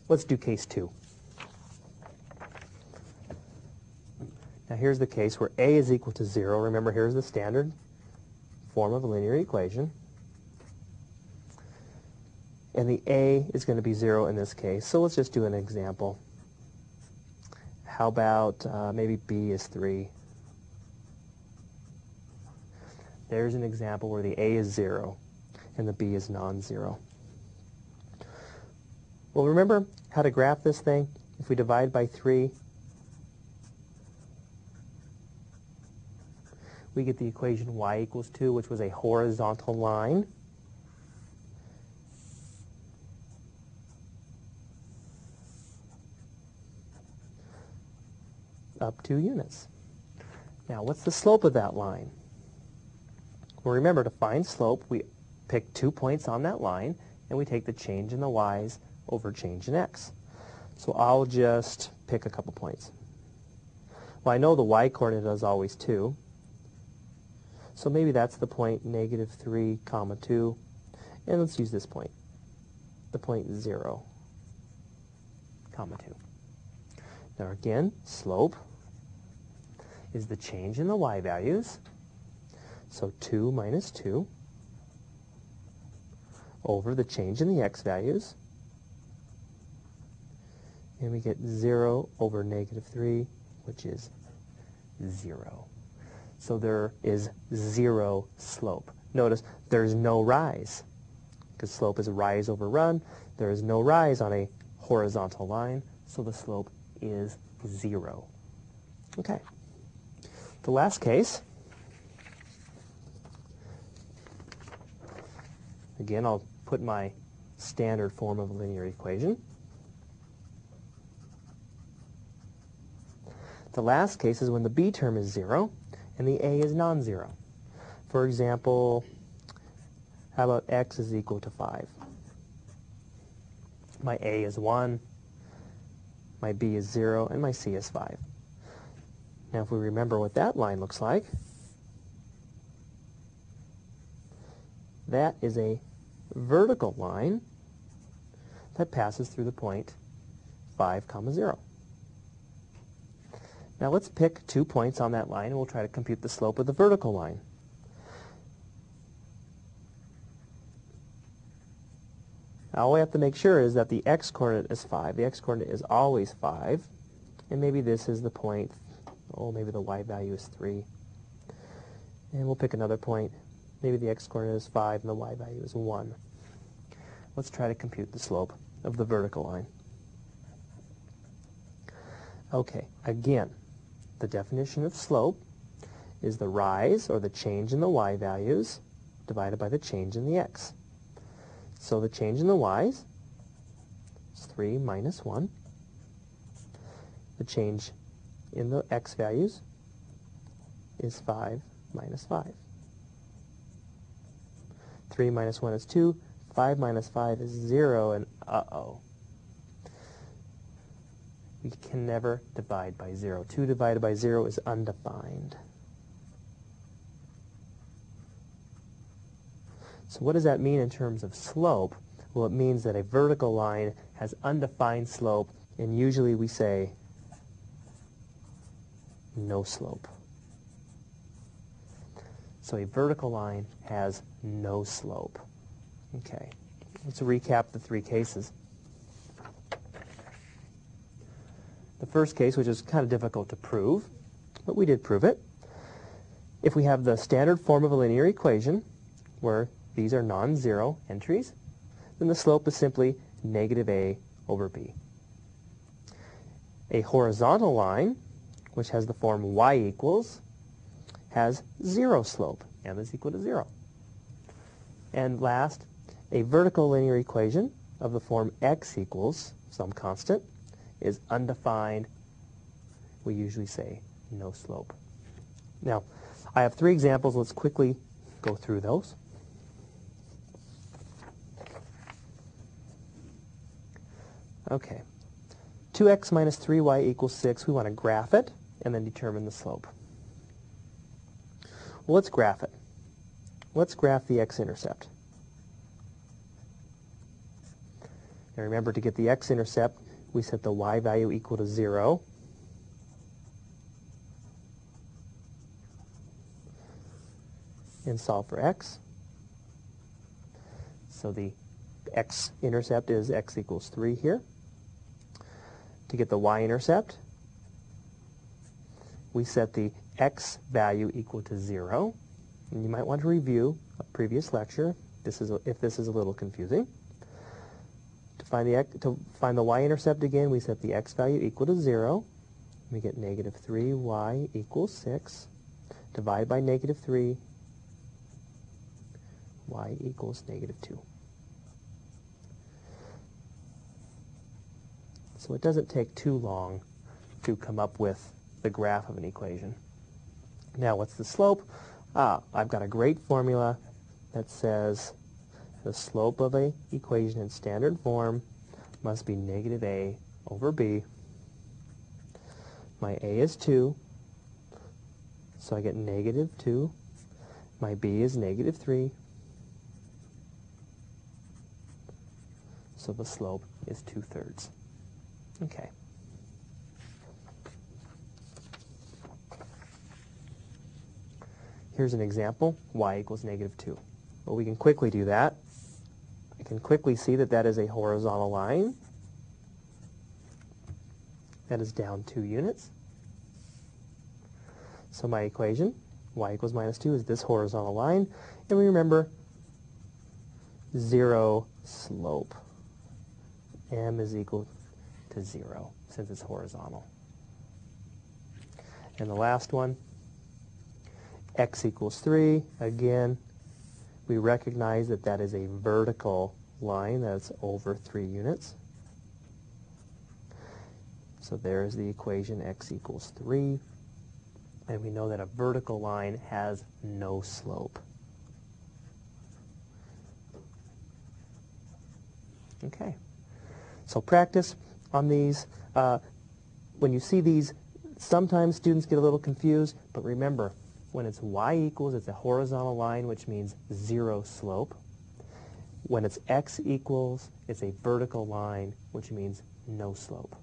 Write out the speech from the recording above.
Let's do case 2. Now here's the case where a is equal to 0. Remember, here's the standard form of a linear equation. And the a is going to be 0 in this case. So let's just do an example. How about maybe b is 3? There's an example where the a is 0 and the b is non-zero. Well, remember how to graph this thing? If we divide by 3, we get the equation y equals 2, which was a horizontal line. Up 2 units. Now, what's the slope of that line? Well, remember, to find slope, we pick 2 points on that line, and we take the change in the y's over change in x. So I'll just pick a couple points. Well, I know the y-coordinate is always 2, so maybe that's the point -3, 2, and let's use this point, the point 0, 2. Now again, slope is the change in the y values, so 2 minus 2 over the change in the x values, and we get 0 over -3, which is 0. So there is 0 slope. Notice there's no rise, because slope is a rise over run. There is no rise on a horizontal line, so the slope is 0. Okay. The last case, again, I'll put my standard form of a linear equation. The last case is when the b term is 0 and the a is non-zero. For example, how about x is equal to 5? My a is 1, my b is 0, and my c is 5. Now, if we remember what that line looks like, that is a vertical line that passes through the point 5, 0. Now let's pick 2 points on that line, and we'll try to compute the slope of the vertical line. Now all we have to make sure is that the x-coordinate is 5. The x-coordinate is always 5, and maybe this is the point, maybe the y value is 3. And we'll pick another point. Maybe the x-coordinate is 5 and the y value is 1. Let's try to compute the slope of the vertical line. Okay, again, the definition of slope is the rise, or the change in the y values, divided by the change in the x. So the change in the y's is 3 minus 1. The change in the x values is 5 minus 5. 3 minus 1 is 2. 5 minus 5 is 0, and uh-oh. We can never divide by 0. 2 divided by 0 is undefined. So what does that mean in terms of slope? Well, it means that a vertical line has undefined slope, and usually we say no slope. So a vertical line has no slope. Okay, let's recap the 3 cases. The first case, which is kind of difficult to prove, but we did prove it. If we have the standard form of a linear equation, where these are non-zero entries, then the slope is simply -a over b. A horizontal line, which has the form y equals, has 0 slope. M is equal to 0. And last, a vertical linear equation of the form x equals some constant is undefined. We usually say no slope. Now, I have 3 examples. Let's quickly go through those. Okay. 2x minus 3y equals 6. We want to graph it and then determine the slope. Well, let's graph it. Let's graph the x-intercept. Now remember, to get the x-intercept, we set the y value equal to 0. And solve for x. So the x-intercept is x equals 3 here. To get the y-intercept, we set the x value equal to 0. And you might want to review a previous lecture if this is a little confusing. To find the y-intercept again, we set the x value equal to 0. We get negative 3y equals 6. Divide by negative 3, y equals negative 2. So it doesn't take too long to come up with the graph of an equation. Now, what's the slope? I've got a great formula that says the slope of an equation in standard form must be negative a over b. My a is 2, so I get negative 2. My b is negative 3. So the slope is 2/3. Okay. Here's an example, y equals negative 2. Well, we can quickly do that. I can quickly see that that is a horizontal line. That is down 2 units. So my equation, y equals minus 2, is this horizontal line. And we remember 0 slope. M is equal to 0 since it's horizontal. And the last one, x equals 3. Again, we recognize that that is a vertical line that's over 3 units. So there's the equation, x equals 3. And we know that a vertical line has no slope. Okay. So practice on these. When you see these, sometimes students get a little confused, but remember, when it's y equals, it's a horizontal line, which means 0 slope. When it's x equals, it's a vertical line, which means no slope.